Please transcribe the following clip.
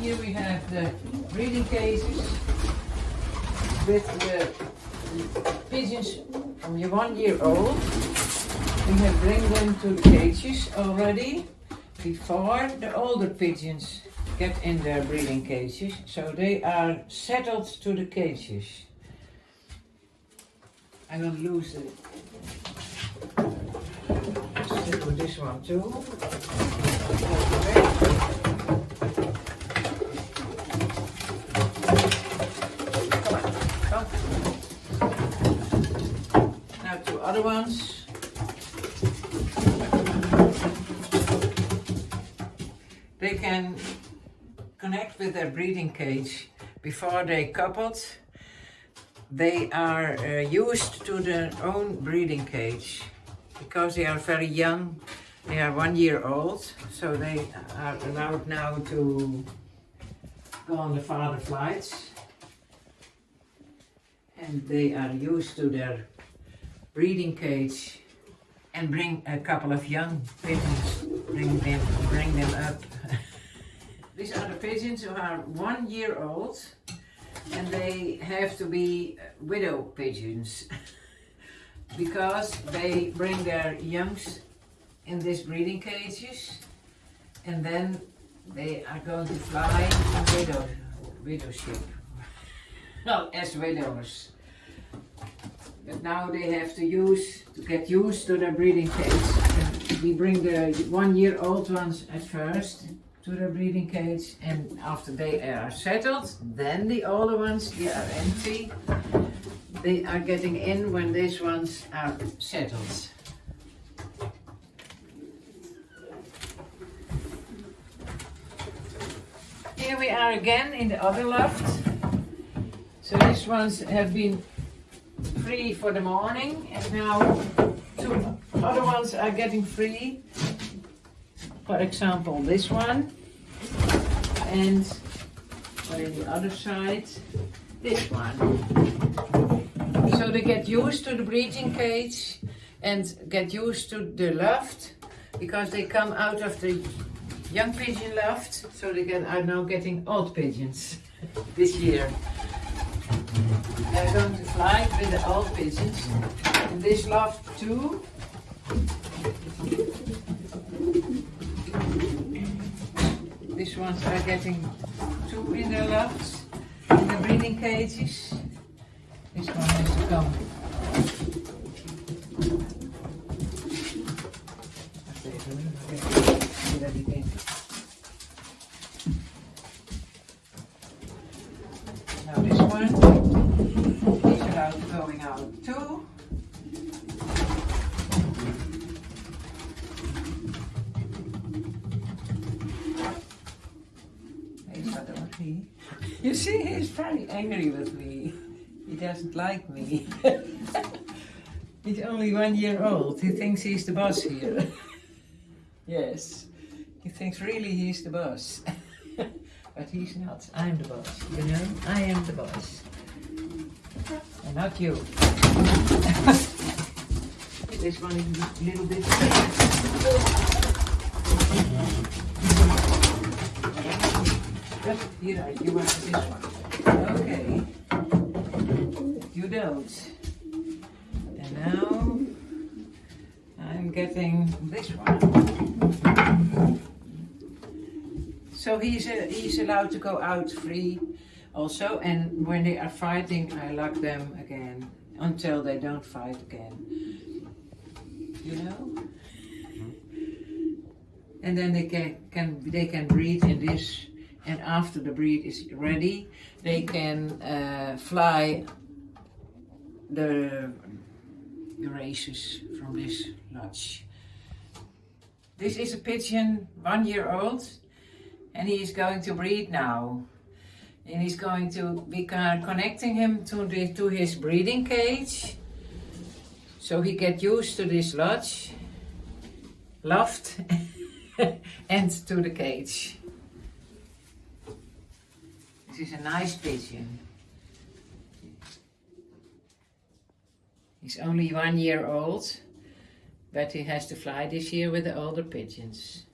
Here we have the breeding cages with the pigeons from 1 year old. We have bring them to the cages already before the older pigeons get in their breeding cages, so they are settled to the cages. I will lose it. Stick with this one too. Come on, come. Now 2 other ones. They can connect with their breeding cage before they coupled. They are used to their own breeding cage because they are very young. They are 1 year old, so they are allowed now to go on the father flights, and they are used to their breeding cage and bring a couple of young pigeons, bring them up. These are the pigeons who are 1 year old, and they have to be widow pigeons because they bring their youngs in these breeding cages, and then they are going to fly on widowship, not as widows. But now they have to get used to their breeding cage. And we bring the 1 year old ones at first to the breeding cage, and after they are settled, then the older ones, they are empty. They are getting in when these ones are settled. Here we are again in the other loft. So these ones have been free for the morning, and now 2 other ones are getting free. For example, this one, and on the other side, this one. So they get used to the breeding cage and get used to the loft because they come out of the young pigeon loft, so they are now getting old pigeons this year. They're going to fly with the old pigeons in this loft too. These ones are getting 2 in their lofts, in the breeding cages. This one has to come. Now this one is allowed going out too. You see, he's very angry with me. He doesn't like me. He's only 1 year old. He thinks he's the boss here. Yes, he thinks really he's the boss. But he's not. I'm the boss, you know? I am the boss. And not you. This one is a little bit... Here, you want this one. Okay. You don't. And now I'm getting this one. So he's allowed to go out free also, and when they are fighting, I lock them again until they don't fight again. You know? And then they can breed in this. And after the breed is ready, they can fly the races from this lodge. This is a pigeon 1 year old, and he is going to breed now. And he's going to be connecting him to his breeding cage, so he get used to this loft, and to the cage. This is a nice pigeon. He's only 1 year old, but he has to fly this year with the older pigeons.